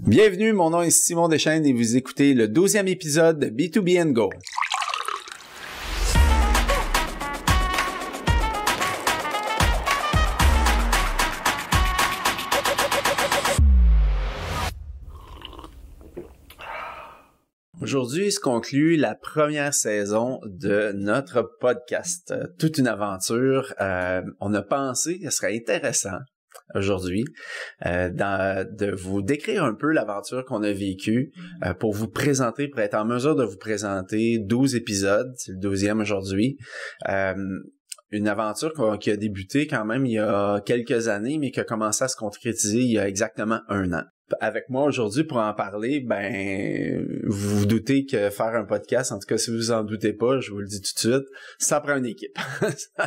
Bienvenue, mon nom est Simon Deschênes et vous écoutez le 12e épisode de B2B & Go. Aujourd'hui se conclut la première saison de notre podcast. Toute une aventure. On a pensé que ce serait intéressant aujourd'hui de vous décrire un peu l'aventure qu'on a vécue pour vous présenter, pour être en mesure de vous présenter 12 épisodes. C'est le 12e aujourd'hui. Une aventure qui a débuté quand même il y a quelques années, mais qui a commencé à se concrétiser il y a exactement 1 an. Avec moi aujourd'hui pour en parler, vous vous doutez que faire un podcast, en tout cas si vous en doutez pas, je vous le dis tout de suite, ça prend une équipe.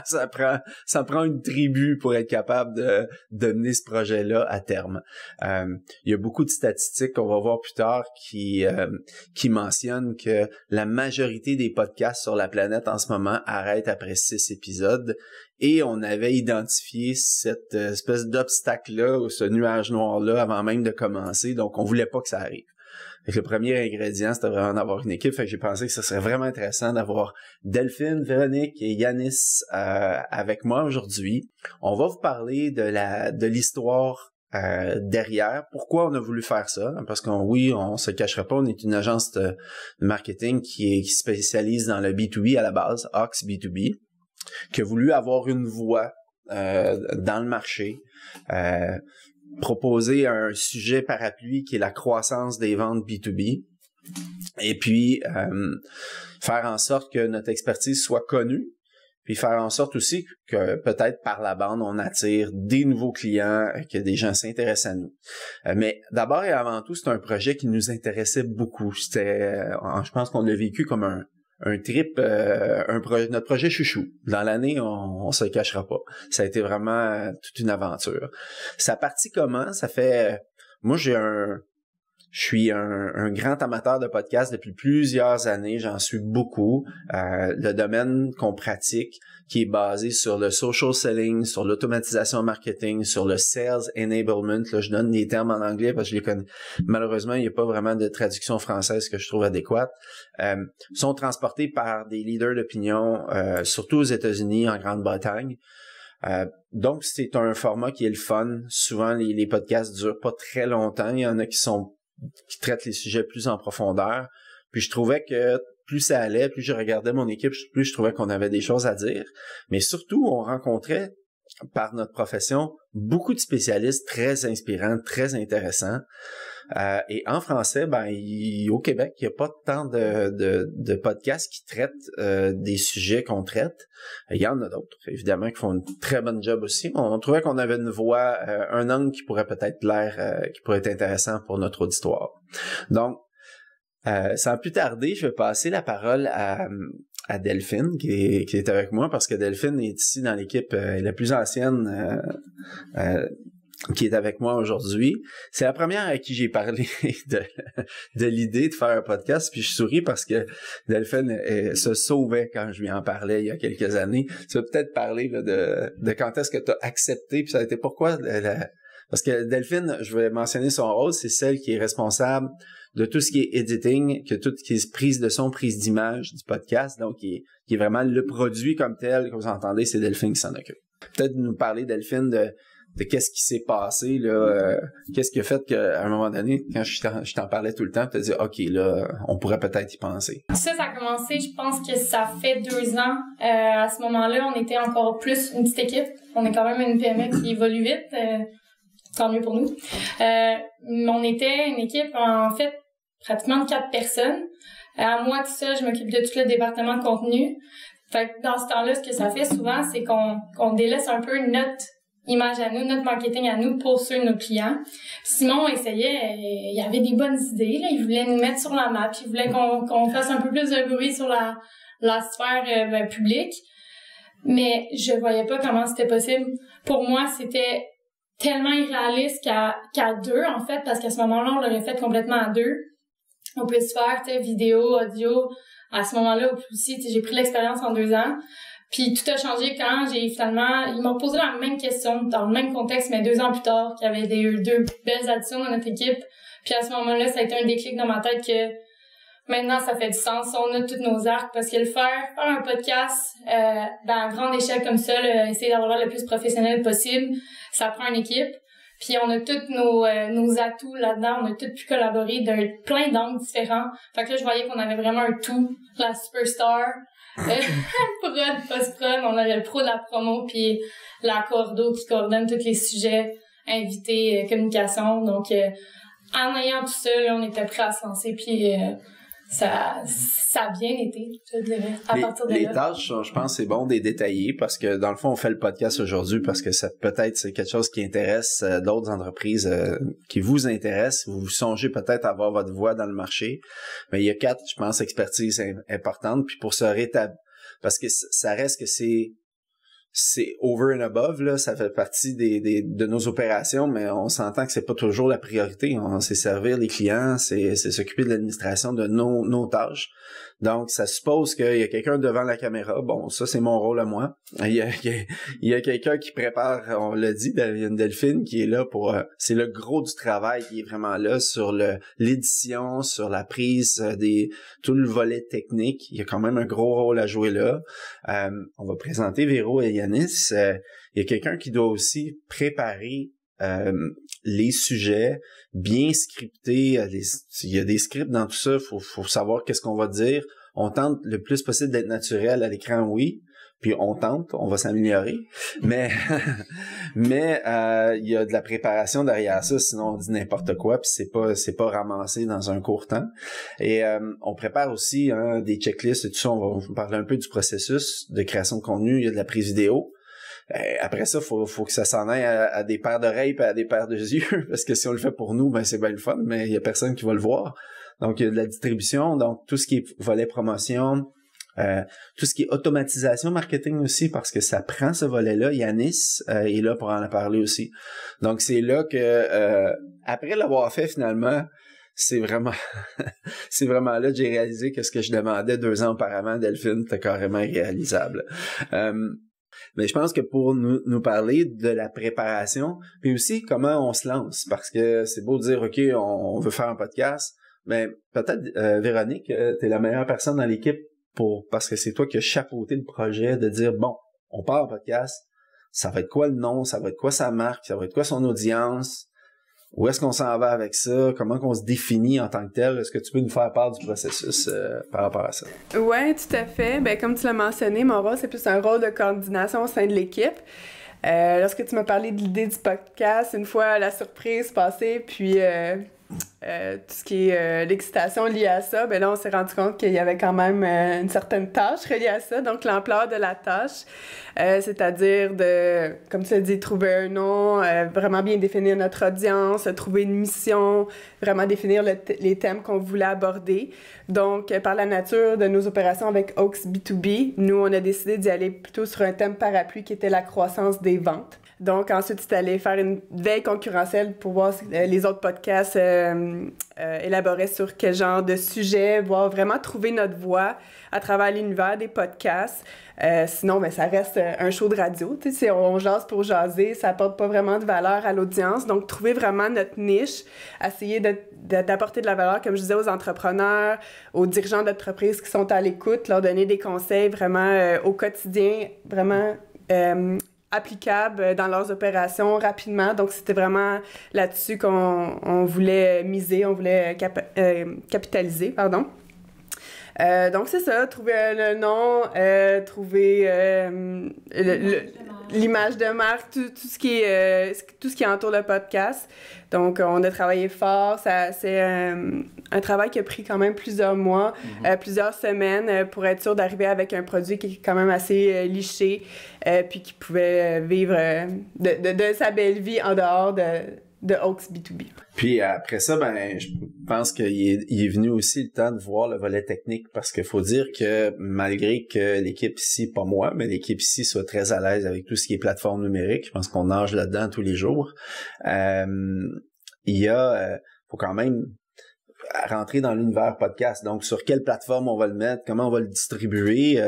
ça prend une tribu pour être capable de mener ce projet-là à terme. Il y a beaucoup de statistiques qu'on va voir plus tard qui mentionnent que la majorité des podcasts sur la planète en ce moment arrêtent après 6 épisodes. Et on avait identifié cette espèce d'obstacle-là, ou ce nuage noir-là, avant même de commencer. Donc, on voulait pas que ça arrive. Fait que le premier ingrédient, c'était vraiment d'avoir une équipe. Fait que j'ai pensé que ce serait vraiment intéressant d'avoir Delphine, Véronique et Yanis avec moi aujourd'hui. On va vous parler de l'histoire derrière. Pourquoi on a voulu faire ça? Parce on se cacherait pas, on est une agence de marketing qui spécialise dans le B2B à la base, Ox B2B. Qui a voulu avoir une voix dans le marché, proposer un sujet parapluie qui est la croissance des ventes B2B, et puis faire en sorte que notre expertise soit connue, puis faire en sorte aussi que peut-être par la bande, on attire des nouveaux clients, que des gens s'intéressent à nous. Mais d'abord et avant tout, c'est un projet qui nous intéressait beaucoup. Je pense qu'on l'a vécu comme un trip, notre projet chouchou. Dans l'année, on se le cachera pas. Ça a été vraiment toute une aventure. Ça partit comment? Ça fait... Moi, je suis un grand amateur de podcasts depuis plusieurs années. J'en suis beaucoup. Le domaine qu'on pratique, qui est basé sur le social selling, sur l'automatisation marketing, sur le sales enablement. Là, je donne des termes en anglais parce que je les connais. Malheureusement, il n'y a pas vraiment de traduction française que je trouve adéquate. Sont transportés par des leaders d'opinion, surtout aux États-Unis, en Grande-Bretagne. Donc, c'est un format qui est le fun. Souvent, les podcasts durent pas très longtemps. Il y en a qui traitent les sujets plus en profondeur. Puis je trouvais que plus ça allait, plus je regardais mon équipe, plus je trouvais qu'on avait des choses à dire. Mais surtout, on rencontrait, par notre profession, beaucoup de spécialistes très inspirants, très intéressants. Et en français, au Québec, il n'y a pas tant de podcasts qui traitent des sujets qu'on traite. Il y en a d'autres, évidemment, qui font une très bonne job aussi. On trouvait qu'on avait une voix, un angle qui pourrait peut-être plaire, qui pourrait être intéressant pour notre auditoire. Donc, sans plus tarder, je vais passer la parole à Delphine, qui est avec moi, parce que Delphine est ici dans l'équipe la plus ancienne qui est avec moi aujourd'hui. C'est la première à qui j'ai parlé de l'idée de faire un podcast, puis je souris parce que Delphine se sauvait quand je lui en parlais il y a quelques années. Tu vas peut-être parler là, de quand est-ce que tu as accepté, puis ça a été pourquoi parce que Delphine, je vais mentionner son rôle, c'est celle qui est responsable de tout ce qui est editing, que tout ce qui est prise de son, prise d'image du podcast, donc qui est vraiment le produit comme tel, comme vous entendez, c'est Delphine qui s'en occupe. Peut-être nous parler, Delphine, de qu'est-ce qui s'est passé, là, qu'est-ce qui a fait qu'à un moment donné, quand je t'en parlais tout le temps, tu te dis, OK, là, on pourrait peut-être y penser. Ça a commencé, je pense que ça fait 2 ans. À ce moment-là, on était encore plus une petite équipe. On est quand même une PME qui évolue vite. Tant mieux pour nous. On était une équipe, en fait, pratiquement de 4 personnes. À moi, tout ça, je m'occupe de tout le département de contenu. Fait que dans ce temps-là, ce que ça fait souvent, c'est qu'on délaisse un peu notre image à nous, notre marketing à nous pour ceux de nos clients. Simon essayait, il y avait des bonnes idées, là. Il voulait nous mettre sur la map, il voulait qu'on fasse un peu plus de bruit sur la sphère publique. Mais je voyais pas comment c'était possible. Pour moi, c'était tellement irréaliste qu'à 2, en fait, parce qu'à ce moment-là, on l'aurait fait complètement à 2. On peut se faire, vidéo, audio. À ce moment-là aussi, j'ai pris l'expérience en 2 ans. Puis tout a changé quand ils m'ont posé la même question, dans le même contexte, mais 2 ans plus tard, qu'il y avait 2 belles additions dans notre équipe. Puis à ce moment-là, ça a été un déclic dans ma tête que maintenant, ça fait du sens. On a tous nos arcs parce que faire un podcast dans grande échelle comme ça, essayer d'avoir l'air le plus professionnel possible, ça prend une équipe. Puis on a tous nos atouts là-dedans, on a tous pu collaborer d'un plein d'angles différents. Fait que là, je voyais qu'on avait vraiment un tout, la superstar, prod, post-prod, on avait le pro de la promo, puis la cordo qui coordonne tous les sujets, invités, communication. Donc, en ayant tout ça, là, on était prêts à se lancer, puis ça a bien été, je dirais, à partir de là. Les tâches, je pense, c'est bon de les détailler parce que, dans le fond, on fait le podcast aujourd'hui parce que ça peut-être c'est quelque chose qui intéresse d'autres entreprises qui vous intéressent. Vous songez peut-être à avoir votre voix dans le marché. Mais il y a 4, je pense, expertises importantes. Puis pour se rétablir, parce que ça reste que c'est over and above, là, ça fait partie de nos opérations, mais on s'entend que c'est pas toujours la priorité. C'est servir les clients, c'est s'occuper de l'administration de nos tâches. Donc, ça suppose qu'il y a quelqu'un devant la caméra. Bon, ça, c'est mon rôle à moi. Il y a quelqu'un qui prépare, on l'a dit, il y a une Delphine qui est là pour... c'est le gros du travail qui est vraiment là sur l'édition, sur la prise tout le volet technique. Il y a quand même un gros rôle à jouer là. On va présenter Véro et Yanis. Il y a quelqu'un qui doit aussi préparer les sujets, bien scripter. Il y a des scripts dans tout ça, faut savoir qu'est-ce qu'on va dire. On tente le plus possible d'être naturel à l'écran, oui. Puis on va s'améliorer. Mais il y a de la préparation derrière ça, sinon on dit n'importe quoi, puis c'est pas ramassé dans un court temps. Et on prépare aussi des checklists et tout ça. On va parler un peu du processus de création de contenu. Il y a de la prise vidéo. Après ça, faut que ça s'en aille à des paires d'oreilles et à des paires de yeux, parce que si on le fait pour nous, ben c'est bien le fun, mais il y a personne qui va le voir. Donc, il y a de la distribution, donc tout ce qui est volet promotion, tout ce qui est automatisation marketing aussi, parce que ça prend ce volet-là. Yanis est là pour en parler aussi. Donc, c'est là que, après l'avoir fait finalement, c'est vraiment là que j'ai réalisé que ce que je demandais 2 ans auparavant, Delphine, c'était carrément irréalisable. Mais je pense que pour nous parler de la préparation, puis aussi comment on se lance, parce que c'est beau de dire, OK, on veut faire un podcast, mais peut-être, Véronique, t'es la meilleure personne dans l'équipe parce que c'est toi qui as chapeauté le projet de dire, bon, on part en podcast, ça va être quoi le nom, ça va être quoi sa marque, ça va être quoi son audience, où est-ce qu'on s'en va avec ça, comment qu'on se définit en tant que tel. Est-ce que tu peux nous faire part du processus par rapport à ça? Oui, tout à fait. Ben, comme tu l'as mentionné, mon rôle, c'est plus un rôle de coordination au sein de l'équipe. Lorsque tu m'as parlé de l'idée du podcast, une fois la surprise passée, puis tout ce qui est l'excitation liée à ça, ben là, on s'est rendu compte qu'il y avait quand même une certaine tâche reliée à ça. Donc, l'ampleur de la tâche, c'est-à-dire de, comme tu l'as dit, trouver un nom, vraiment bien définir notre audience, trouver une mission, vraiment définir les thèmes qu'on voulait aborder. Donc, par la nature de nos opérations avec Oaks B2B, nous, on a décidé d'y aller plutôt sur un thème parapluie qui était la croissance des ventes. Donc, ensuite, c'est allé faire une veille concurrentielle pour voir si les autres podcasts élaboraient sur quel genre de sujet, voir vraiment trouver notre voix à travers l'univers des podcasts. Sinon, ben, ça reste un show de radio. Tu sais, on jase pour jaser, ça apporte pas vraiment de valeur à l'audience. Donc, trouver vraiment notre niche, essayer d'apporter de la valeur, comme je disais, aux entrepreneurs, aux dirigeants d'entreprises qui sont à l'écoute, leur donner des conseils vraiment au quotidien, vraiment applicables dans leurs opérations rapidement. Donc, c'était vraiment là-dessus qu'on voulait miser, on voulait capitaliser, pardon. Donc, c'est ça, trouver le nom, trouver l'image de marque, tout ce qui entoure le podcast. Donc, on a travaillé fort. C'est un travail qui a pris quand même plusieurs mois, plusieurs semaines pour être sûr d'arriver avec un produit qui est quand même assez liché, puis qui pouvait vivre de sa belle vie en dehors de Oaks B2B. Puis après ça, ben, je pense qu'il est venu aussi le temps de voir le volet technique, parce qu'il faut dire que malgré que l'équipe ici, pas moi, mais l'équipe ici soit très à l'aise avec tout ce qui est plateforme numérique, je pense qu'on nage là-dedans tous les jours, faut quand même rentrer dans l'univers podcast. Donc, sur quelle plateforme on va le mettre, comment on va le distribuer,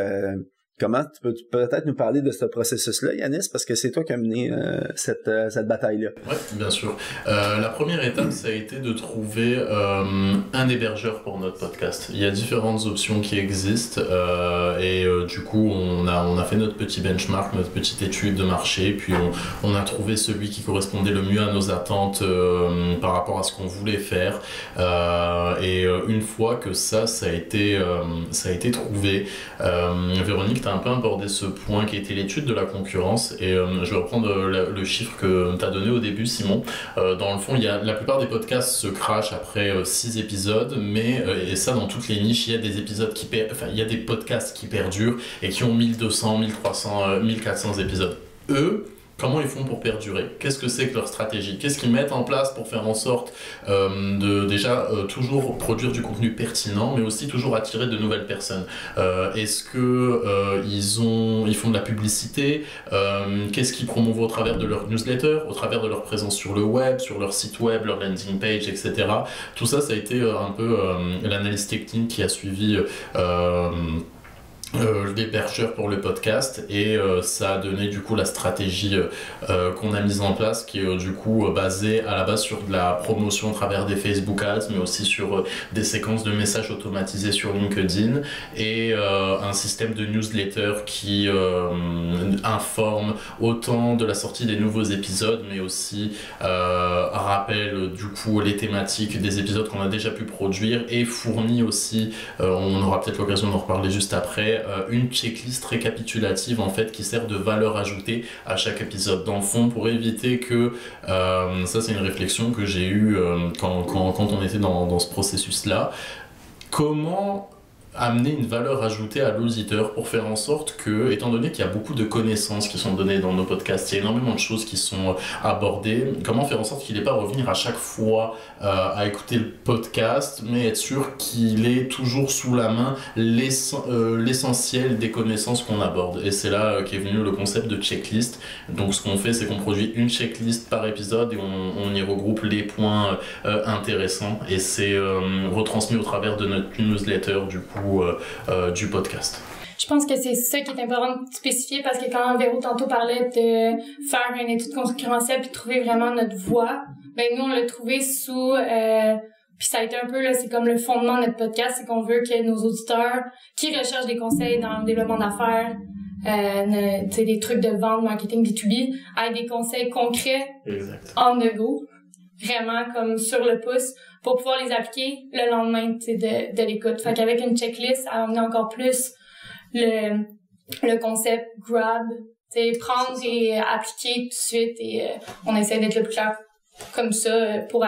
Comment tu peux peut-être nous parler de ce processus-là, Yanis, parce que c'est toi qui as mené cette bataille-là. Oui, bien sûr. La première étape, ça a été de trouver un hébergeur pour notre podcast. Il y a différentes options qui existent et du coup, on a fait notre petit benchmark, notre petite étude de marché, puis on a trouvé celui qui correspondait le mieux à nos attentes par rapport à ce qu'on voulait faire. Et une fois que ça a été trouvé, Véronique, tu as un peu abordé ce point qui était l'étude de la concurrence et je vais reprendre le chiffre que tu as donné au début, Simon. Dans le fond, la plupart des podcasts se crashent après 6 épisodes, mais et ça dans toutes les niches, il y a des épisodes il y a des podcasts qui perdurent et qui ont 1200, 1300, 1400 épisodes. Eux, comment ils font pour perdurer? Qu'est-ce que c'est que leur stratégie? Qu'est-ce qu'ils mettent en place pour faire en sorte de déjà toujours produire du contenu pertinent, mais aussi toujours attirer de nouvelles personnes? Est-ce que ils font de la publicité? Qu'est-ce qu'ils promouvent au travers de leur newsletter, au travers de leur présence sur le web, sur leur site web, leur landing page, etc. Tout ça, ça a été un peu l'analyse technique qui a suivi l'hébergeur pour le podcast et ça a donné du coup la stratégie qu'on a mise en place qui est du coup basée à la base sur de la promotion à travers des Facebook Ads mais aussi sur des séquences de messages automatisés sur LinkedIn et un système de newsletter qui informe autant de la sortie des nouveaux épisodes mais aussi rappelle du coup les thématiques des épisodes qu'on a déjà pu produire et fournit aussi, on aura peut-être l'occasion d'en reparler juste après, une checklist récapitulative en fait qui sert de valeur ajoutée à chaque épisode. Dans le fond, pour éviter que ça c'est une réflexion que j'ai eue quand on était dans ce processus là, comment amener une valeur ajoutée à l'auditeur pour faire en sorte que, étant donné qu'il y a beaucoup de connaissances qui sont données dans nos podcasts, il y a énormément de choses qui sont abordées, comment faire en sorte qu'il n'ait pas à revenir à chaque fois à écouter le podcast, mais être sûr qu'il ait toujours sous la main l'essentiel des connaissances qu'on aborde. Et c'est là qu'est venu le concept de checklist. Donc ce qu'on fait, c'est qu'on produit une checklist par épisode et on y regroupe les points intéressants et c'est retransmis au travers de notre newsletter du coup du podcast. Je pense que c'est ça qui est important de spécifier parce que quand Véro tantôt parlait de faire une étude concurrentielle puis de trouver vraiment notre voie, ben nous on l'a trouvé sous puis ça a été un peu là, c'est comme le fondement de notre podcast, c'est qu'on veut que nos auditeurs qui recherchent des conseils dans le développement d'affaires, des trucs de vente, marketing B2B, aient des conseils concrets on the go, vraiment comme sur le pouce, pour pouvoir les appliquer le lendemain de l'écoute. Fait qu'avec une checklist, ça amener encore plus le concept grab, prendre et appliquer tout de suite et on essaie d'être le plus clair comme ça pour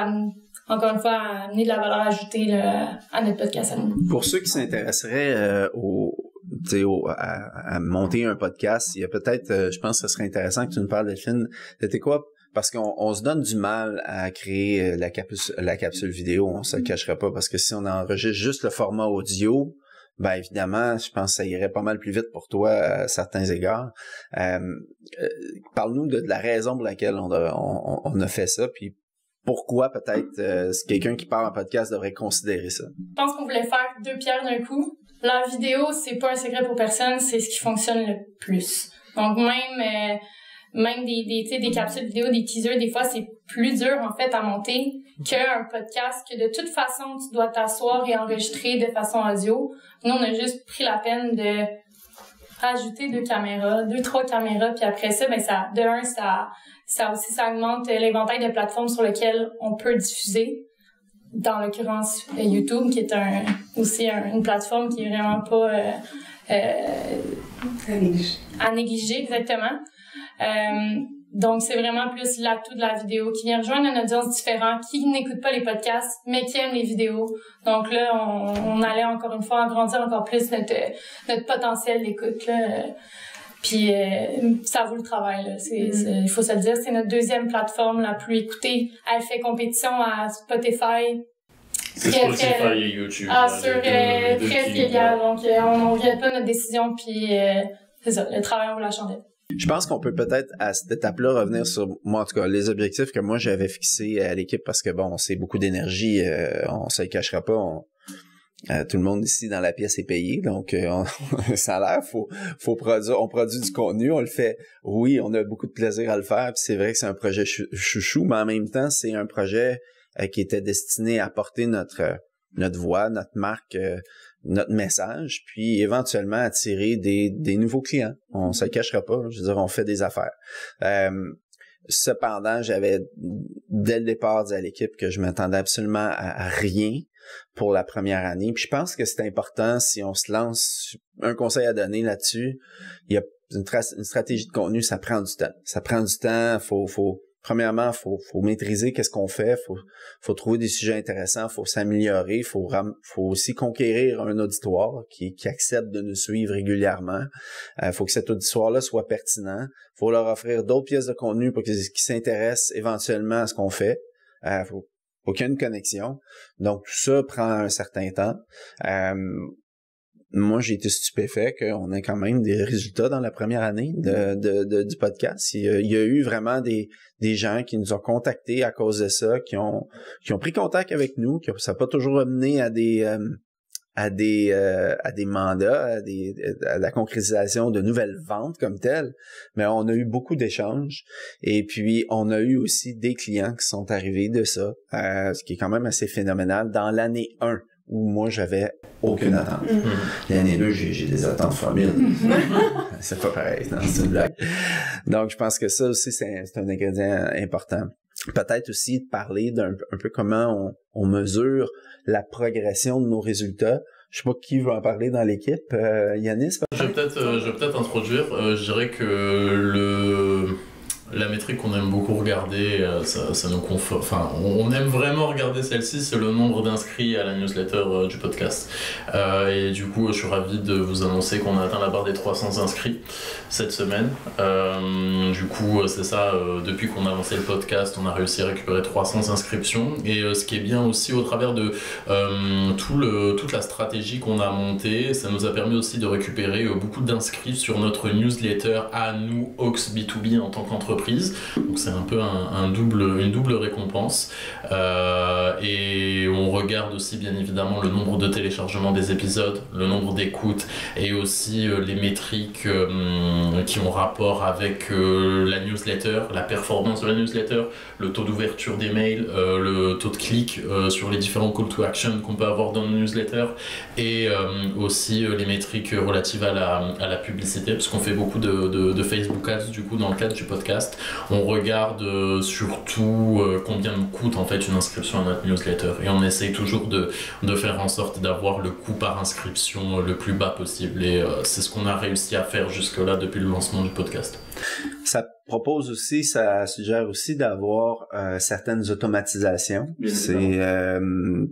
encore une fois amener de la valeur ajoutée à notre podcast à nous. Pour ceux qui s'intéresseraient à monter un podcast, il y a peut-être, je pense que ce serait intéressant que tu nous parles, Delphine, c'était quoi? Parce qu'on se donne du mal à créer la capsule vidéo, on se le cachera pas, parce que si on enregistre juste le format audio, ben évidemment, je pense que ça irait pas mal plus vite pour toi à certains égards. Parle-nous de la raison pour laquelle on a fait ça, puis pourquoi peut-être quelqu'un qui part en podcast devrait considérer ça. Je pense qu'on voulait faire 2 pierres d'un coup. La vidéo, c'est pas un secret pour personne, c'est ce qui fonctionne le plus. Donc même des capsules vidéo, des teasers, des fois, c'est plus dur, en fait, à monter qu'un podcast que de toute façon, tu dois t'asseoir et enregistrer de façon audio. Nous, on a juste pris la peine de rajouter 2 caméras, 2-3 caméras, puis après ça, ben ça augmente l'éventail de plateformes sur lesquelles on peut diffuser. Dans l'occurrence, YouTube, qui est aussi une plateforme qui est vraiment pas à négliger, exactement. Donc, c'est vraiment plus l'atout de la vidéo qui vient rejoindre une audience différente, qui n'écoute pas les podcasts, mais qui aime les vidéos. Donc là, on allait encore une fois agrandir encore plus notre potentiel d'écoute, là. Puis, ça vaut le travail, là. Il faut se le dire, c'est notre 2e plateforme la plus écoutée. Elle fait compétition à Spotify. C'est Spotify et YouTube. Sur presque égal. Donc, on ne regrette pas notre décision, puis c'est ça, le travail vaut la chandelle. Je pense qu'on peut peut-être à cette étape-là revenir sur, moi en tout cas, les objectifs que moi j'avais fixés à l'équipe parce que bon, c'est beaucoup d'énergie, on se le cachera pas, Tout le monde ici dans la pièce est payé, donc ça a l'air, faut produire, on produit du contenu, on le fait. Oui, on a beaucoup de plaisir à le faire, puis c'est vrai que c'est un projet chouchou, mais en même temps, c'est un projet qui était destiné à porter notre voix, notre marque, notre message, puis éventuellement attirer des nouveaux clients. On se le cachera pas, je veux dire, on fait des affaires. Cependant, j'avais dès le départ dit à l'équipe que je m'attendais absolument à rien pour la première année. Puis je pense que c'est important si on se lance. Un conseil à donner là-dessus, il y a une stratégie de contenu, ça prend du temps. Ça prend du temps. Premièrement, faut maîtriser qu'est-ce qu'on fait. Faut trouver des sujets intéressants. Faut s'améliorer. Faut aussi conquérir un auditoire qui accepte de nous suivre régulièrement. Faut que cet auditoire-là soit pertinent. Faut leur offrir d'autres pièces de contenu pour qu'ils s'intéressent éventuellement à ce qu'on fait. Faut qu'il y ait une connexion. Donc, tout ça prend un certain temps. Moi, j'ai été stupéfait qu'on ait quand même des résultats dans la première année du podcast. Il y a eu vraiment des gens qui nous ont contactés à cause de ça, qui ont pris contact avec nous, ça n'a pas toujours amené à des mandats, à la concrétisation de nouvelles ventes comme telles, mais on a eu beaucoup d'échanges et puis on a eu aussi des clients qui sont arrivés de ça, ce qui est quand même assez phénoménal dans l'année 1 où moi j'avais aucune attente. L'année 2, j'ai des attentes formidables. C'est pas pareil, non, c'est une blague. Donc je pense que ça aussi c'est un ingrédient important. Peut-être aussi de parler un peu comment on mesure la progression de nos résultats. Je sais pas qui veut en parler dans l'équipe. Yanis? Je vais peut-être introduire. Je dirais que la métrique qu'on aime beaucoup regarder, ça nous conforte. Enfin, on aime vraiment regarder celle-ci, c'est le nombre d'inscrits à la newsletter du podcast. Et du coup, je suis ravi de vous annoncer qu'on a atteint la barre des 300 inscrits cette semaine. Du coup, c'est ça, depuis qu'on a lancé le podcast, on a réussi à récupérer 300 inscriptions. Et ce qui est bien aussi, au travers de toute la stratégie qu'on a montée, ça nous a permis aussi de récupérer beaucoup d'inscrits sur notre newsletter à nous, Ox B2B, en tant qu'entreprise. Donc c'est un peu une double récompense. Et on regarde aussi bien évidemment le nombre de téléchargements des épisodes, le nombre d'écoutes et aussi les métriques qui ont rapport avec la newsletter, la performance de la newsletter, le taux d'ouverture des mails, le taux de clic sur les différents call to action qu'on peut avoir dans nos newsletters et aussi les métriques relatives à la publicité, parce qu'on fait beaucoup de Facebook Ads du coup dans le cadre du podcast. On regarde surtout combien nous coûte en fait une inscription à notre newsletter et on essaye toujours de faire en sorte d'avoir le coût par inscription le plus bas possible et c'est ce qu'on a réussi à faire jusque-là depuis le lancement du podcast. Ça suggère aussi d'avoir certaines automatisations. C'est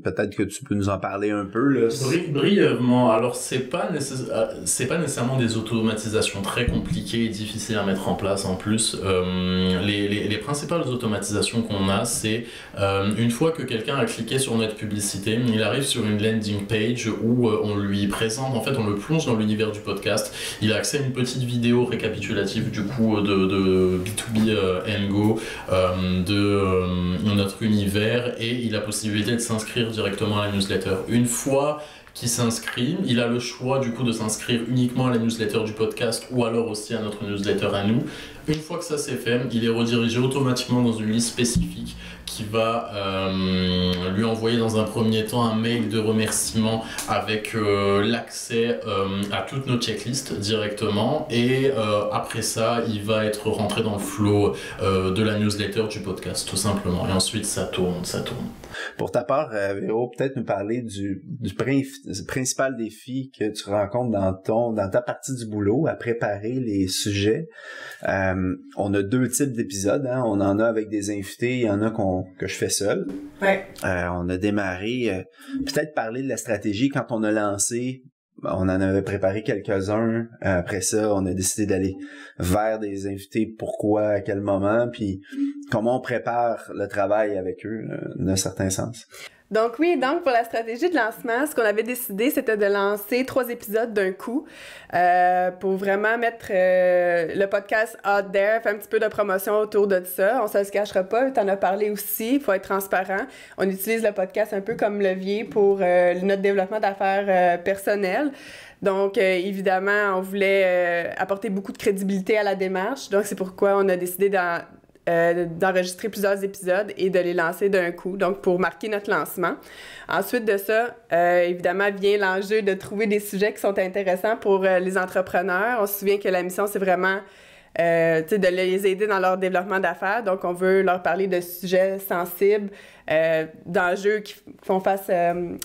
peut-être que tu peux nous en parler un peu là. Brièvement. Alors c'est pas nécessairement des automatisations très compliquées et difficiles à mettre en place. En plus, les principales automatisations qu'on a, c'est une fois que quelqu'un a cliqué sur notre publicité, il arrive sur une landing page où on lui présente, en fait, on le plonge dans l'univers du podcast. Il a accès à une petite vidéo récapitulative du coup de B2B Go de notre univers et il a possibilité de s'inscrire directement à la newsletter. Une fois qu'il s'inscrit, il a le choix du coup de s'inscrire uniquement à la newsletter du podcast ou alors aussi à notre newsletter à nous. Une fois que ça c'est fait, il est redirigé automatiquement dans une liste spécifique qui va lui envoyer dans un premier temps un mail de remerciement avec l'accès à toutes nos checklists directement et après ça il va être rentré dans le flow de la newsletter du podcast tout simplement et ensuite ça tourne. Pour ta part, Véro, peut-être nous parler du principal défi que tu rencontres dans ta partie du boulot à préparer les sujets. On a 2 types d'épisodes, hein. On en a avec des invités, il y en a que je fais seul. Ouais. On a démarré, peut-être parler de la stratégie quand on a lancé. On en avait préparé quelques-uns. Après ça, on a décidé d'aller vers des invités. Pourquoi, à quel moment, puis comment on prépare le travail avec eux, d'un certain sens. Donc pour la stratégie de lancement, ce qu'on avait décidé, c'était de lancer 3 épisodes d'un coup pour vraiment mettre le podcast out there, faire un petit peu de promotion autour de ça. On ne se cachera pas, tu en as parlé aussi, il faut être transparent. On utilise le podcast un peu comme levier pour notre développement d'affaires personnel. Donc, évidemment, on voulait apporter beaucoup de crédibilité à la démarche. Donc, c'est pourquoi on a décidé d'enregistrer plusieurs épisodes et de les lancer d'un coup, donc pour marquer notre lancement. Ensuite de ça, évidemment, vient l'enjeu de trouver des sujets qui sont intéressants pour les entrepreneurs. On se souvient que la mission, c'est vraiment de les aider dans leur développement d'affaires. Donc, on veut leur parler de sujets sensibles, d'enjeux qui font face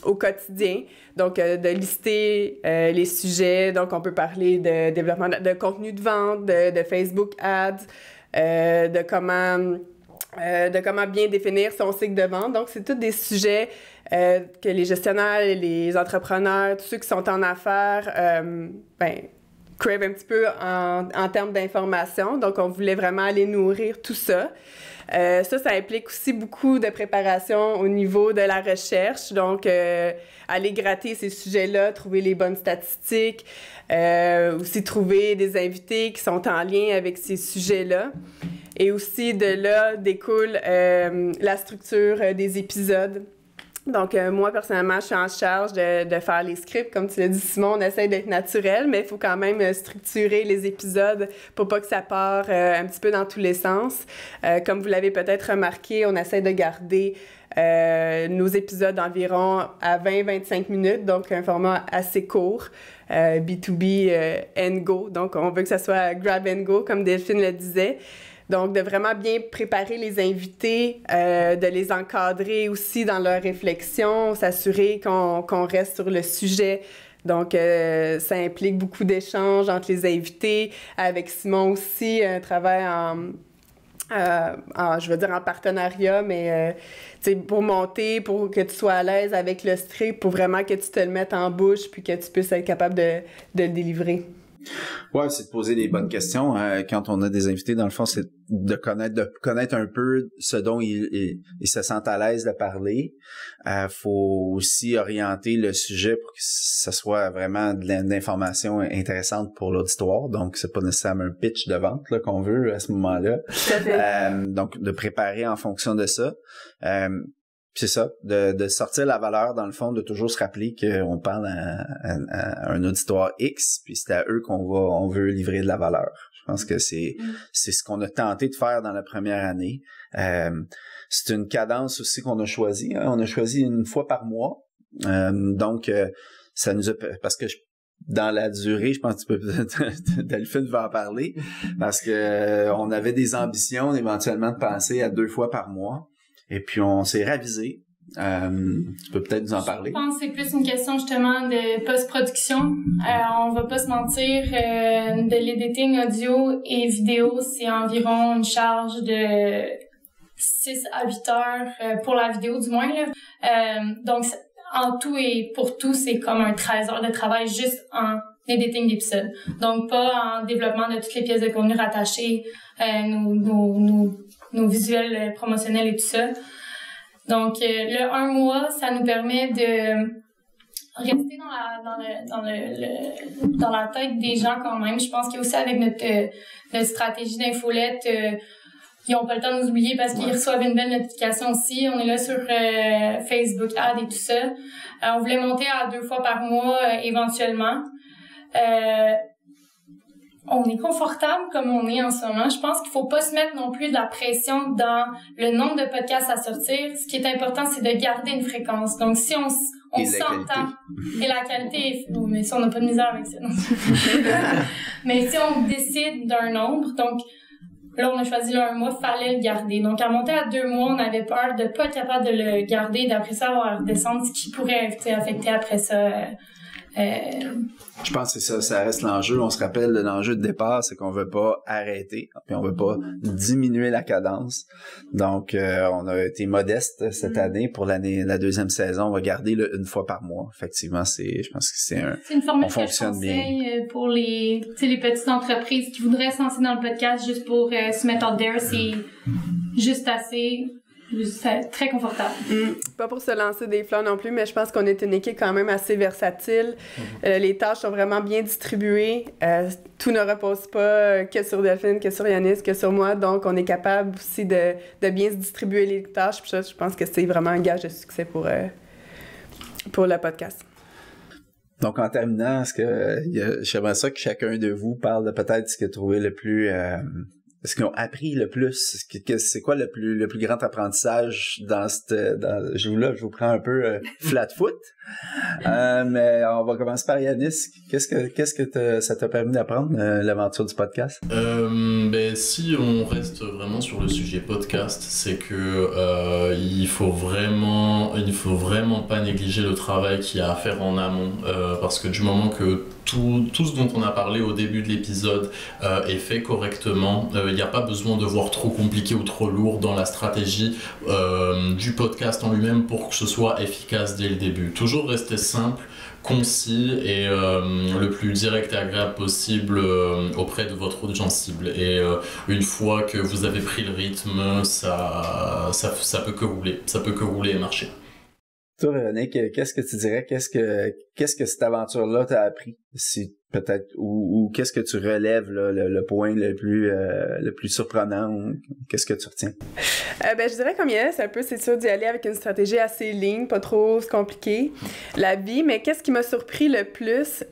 au quotidien. Donc, de lister les sujets. Donc, on peut parler de développement de contenu de vente, de Facebook Ads, de comment bien définir son cycle de vente. Donc, c'est tous des sujets que les gestionnaires, les entrepreneurs, tous ceux qui sont en affaires, crave un petit peu en termes d'information. Donc, on voulait vraiment aller nourrir tout ça. Ça implique aussi beaucoup de préparation au niveau de la recherche. Donc, aller gratter ces sujets-là, trouver les bonnes statistiques, aussi trouver des invités qui sont en lien avec ces sujets-là. Et aussi, de là découle la structure des épisodes. Donc, moi, personnellement, je suis en charge de faire les scripts. Comme tu l'as dit, Simon, on essaie d'être naturel, mais il faut quand même structurer les épisodes pour pas que ça parte un petit peu dans tous les sens. Comme vous l'avez peut-être remarqué, on essaie de garder nos épisodes environ à 20-25 minutes, donc un format assez court, B2B and go. Donc, on veut que ça soit grab and go, comme Delphine le disait. Donc, de vraiment bien préparer les invités, de les encadrer aussi dans leur réflexion, s'assurer qu'on reste sur le sujet. Donc, ça implique beaucoup d'échanges entre les invités. Avec Simon aussi, un travail en partenariat, mais pour monter, pour que tu sois à l'aise avec le script, pour vraiment que tu te le mettes en bouche puis que tu puisses être capable de le délivrer. Ouais, c'est de poser les bonnes questions. Quand on a des invités, dans le fond, c'est de connaître un peu ce dont ils se sentent à l'aise de parler. Faut aussi orienter le sujet pour que ça soit vraiment de l'information intéressante pour l'auditoire. Donc, c'est pas nécessairement un pitch de vente là, qu'on veut à ce moment-là. Donc, de préparer en fonction de ça. C'est ça, de sortir la valeur, dans le fond, de toujours se rappeler qu'on parle à un auditoire X, puis c'est à eux on veut livrer de la valeur. Je pense que c'est ce qu'on a tenté de faire dans la première année. C'est une cadence aussi qu'on a choisie. Hein. On a choisi une fois par mois. Donc, ça nous a... Parce que dans la durée, je pense que Delphine va en parler, parce que on avait des ambitions éventuellement de passer à 2 fois par mois. Et puis, on s'est ravisé. Tu peux peut-être nous en parler. Je pense que c'est plus une question, justement, de post-production. On va pas se mentir, de l'editing audio et vidéo, c'est environ une charge de 6 à 8 heures pour la vidéo, du moins, là. Donc, en tout et pour tout, c'est comme un 13 heures de travail juste en editing d'épisodes. Donc, pas en développement de toutes les pièces de contenu rattachées, nos visuels promotionnels et tout ça. Donc, le 1 mois, ça nous permet de rester dans la tête des gens quand même. Je pense qu'il y a aussi avec notre stratégie d'infolette, ils n'ont pas le temps de nous oublier parce qu'ils reçoivent une belle notification aussi. On est là sur Facebook Ads et tout ça. On voulait monter à 2 fois par mois éventuellement. On est confortable comme on est en ce moment. Je pense qu'il faut pas se mettre non plus de la pression dans le nombre de podcasts à sortir. Ce qui est important, c'est de garder une fréquence. Donc, si on s'entend... Et la qualité... Mais si on n'a pas de misère avec ça. Mais si on décide d'un nombre, donc là, on a choisi le 1 mois, fallait le garder. Donc, à monter à 2 mois, on avait peur de pas être capable de le garder, d'après ça, avoir redescendre, ce qui pourrait affecter après ça... Je pense que ça reste l'enjeu. On se rappelle de l'enjeu de départ, c'est qu'on veut pas arrêter, puis on veut pas diminuer la cadence. Donc, on a été modeste cette année. Pour la 2e saison, on va garder une fois par mois. Effectivement, je pense que c'est une formule on fonctionne que je conseille pour les petites entreprises qui voudraient se lancer dans le podcast juste pour se mettre out there. C'est juste assez C'est très confortable. Pas pour se lancer des fleurs non plus, mais je pense qu'on est une équipe quand même assez versatile. Les tâches sont vraiment bien distribuées. Tout ne repose pas que sur Delphine, que sur Yanis, que sur moi. Donc, on est capable aussi de bien se distribuer les tâches. Puis ça, je pense que c'est vraiment un gage de succès pour le podcast. Donc, en terminant, j'aimerais ça que chacun de vous parle de peut-être ce qu'il a trouvé le plus... ce qu'ils ont appris le plus. C'est quoi le plus grand apprentissage je vous prends un peu flat foot. Mais on va commencer par Yanis. Qu'est-ce que ça t'a permis d'apprendre, l'aventure du podcast? Si on reste vraiment sur le sujet podcast, c'est que il faut vraiment pas négliger le travail qu'il y a à faire en amont, parce que du moment que tout ce dont on a parlé au début de l'épisode est fait correctement, il n'y a pas besoin de voir trop compliqué ou trop lourd dans la stratégie du podcast en lui-même pour que ce soit efficace dès le début. Toujours rester simple, concis et le plus direct et agréable possible auprès de votre audience cible. Et une fois que vous avez pris le rythme, ça peut que rouler. Ça peut que rouler et marcher. Toi, Véronique, qu'est-ce que tu dirais? Qu'est-ce que cette aventure-là t'a appris? Si peut-être, ou qu'est-ce que tu relèves, là, le point le plus surprenant? Qu'est-ce que tu retiens? Je dirais comme Yann, c'est sûr d'y aller avec une stratégie assez ligne, pas trop compliquée, la vie. Mais qu'est-ce qui m'a surpris le plus?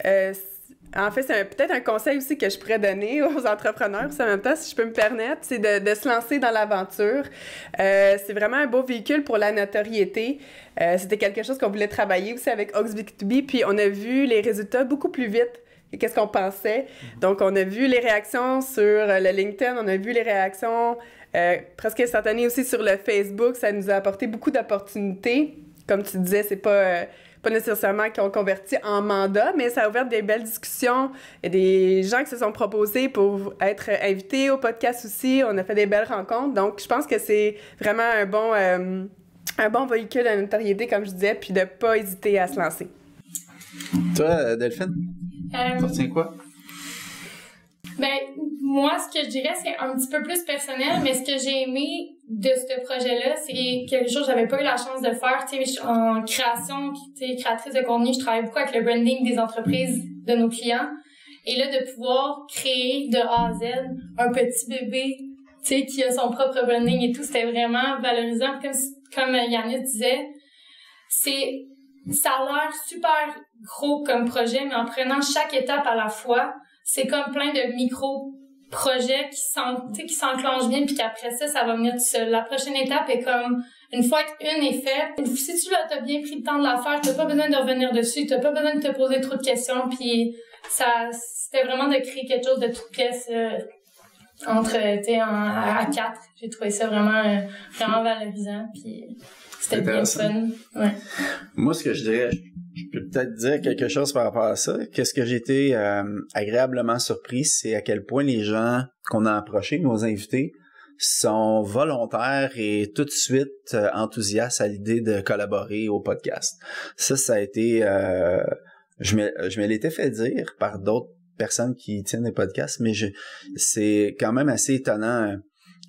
En fait, c'est peut-être un conseil aussi que je pourrais donner aux entrepreneurs, en même temps, si je peux me permettre, c'est de se lancer dans l'aventure. C'est vraiment un beau véhicule pour la notoriété. C'était quelque chose qu'on voulait travailler aussi avec Ox B2B, puis on a vu les résultats beaucoup plus vite que qu'est-ce qu'on pensait. Donc, on a vu les réactions sur le LinkedIn, on a vu les réactions presque instantanées aussi sur le Facebook. Ça nous a apporté beaucoup d'opportunités. Comme tu disais, c'est pas nécessairement qui ont converti en mandat, mais ça a ouvert des belles discussions. Il y a des gens qui se sont proposés pour être invités au podcast aussi. On a fait des belles rencontres. Donc, je pense que c'est vraiment un bon véhicule de notoriété, comme je disais, puis de ne pas hésiter à se lancer. Toi, Delphine, tu retiens quoi? Moi, ce que je dirais, c'est un petit peu plus personnel, mais ce que j'ai aimé de ce projet-là, c'est quelque chose que j'avais pas eu la chance de faire. Tu sais, en création, créatrice de contenu, je travaille beaucoup avec le branding des entreprises de nos clients. Et là, de pouvoir créer de A à Z un petit bébé, tu sais, qui a son propre branding et tout, c'était vraiment valorisant. Comme Yanis disait, ça a l'air super gros comme projet, mais en prenant chaque étape à la fois, c'est comme plein de micro-projets qui s'enclenchent bien, puis qu'après ça va venir tout seul. La prochaine étape est comme, une fois qu'une est faite, si tu t'as bien pris le temps de la faire, t'as pas besoin de revenir dessus, t'as pas besoin de te poser trop de questions, puis c'était vraiment de créer quelque chose de toute pièce à 4. J'ai trouvé ça vraiment valorisant, puis c'était bien fun. Ouais. Moi, ce que je dirais, je peux peut-être dire quelque chose par rapport à ça. Qu'est-ce que j'ai été agréablement surpris, c'est à quel point les gens qu'on a approchés, nos invités, sont volontaires et tout de suite enthousiastes à l'idée de collaborer au podcast. Ça a été... je me l'étais fait dire par d'autres personnes qui tiennent des podcasts, mais c'est quand même assez étonnant.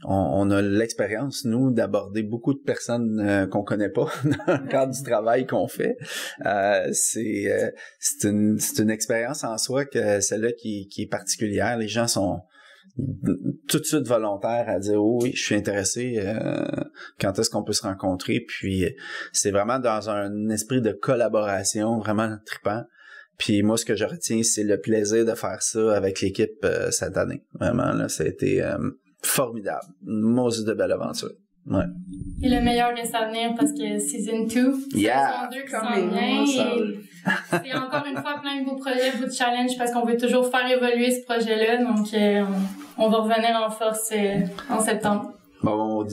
On a l'expérience, nous, d'aborder beaucoup de personnes qu'on connaît pas dans le cadre du travail qu'on fait. C'est une expérience en soi que celle-là qui est particulière. Les gens sont tout de suite volontaires à dire oui, je suis intéressé, quand est-ce qu'on peut se rencontrer. Puis c'est vraiment dans un esprit de collaboration vraiment trippant. Puis moi, ce que je retiens, c'est le plaisir de faire ça avec l'équipe cette année. Vraiment, là, ça a été formidable. Une maudite de belle aventure. Ouais. Et le meilleur reste à venir parce que Season 2, yeah. Saison 2 qui s'en vient. C'est encore une fois plein de beaux projets, beaux challenges parce qu'on veut toujours faire évoluer ce projet-là. Donc, on va revenir en force en septembre. Bon,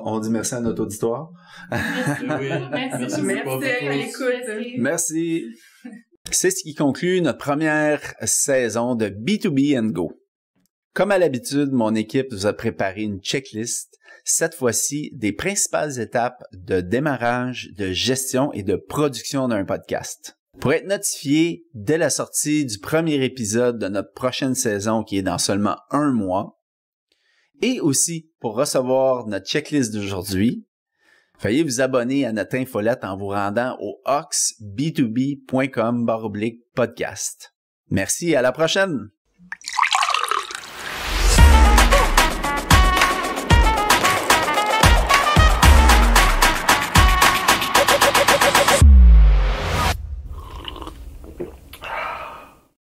on dit merci à notre auditoire. Merci. Merci à l'écoute. Merci. C'est ce qui conclut notre première saison de B2B & Go. Comme à l'habitude, mon équipe vous a préparé une checklist, cette fois-ci des principales étapes de démarrage, de gestion et de production d'un podcast. Pour être notifié dès la sortie du premier épisode de notre prochaine saison qui est dans seulement 1 mois, et aussi pour recevoir notre checklist d'aujourd'hui, Veuillez vous abonner à notre infolette en vous rendant au oxb2b.com/podcast. Merci, à la prochaine!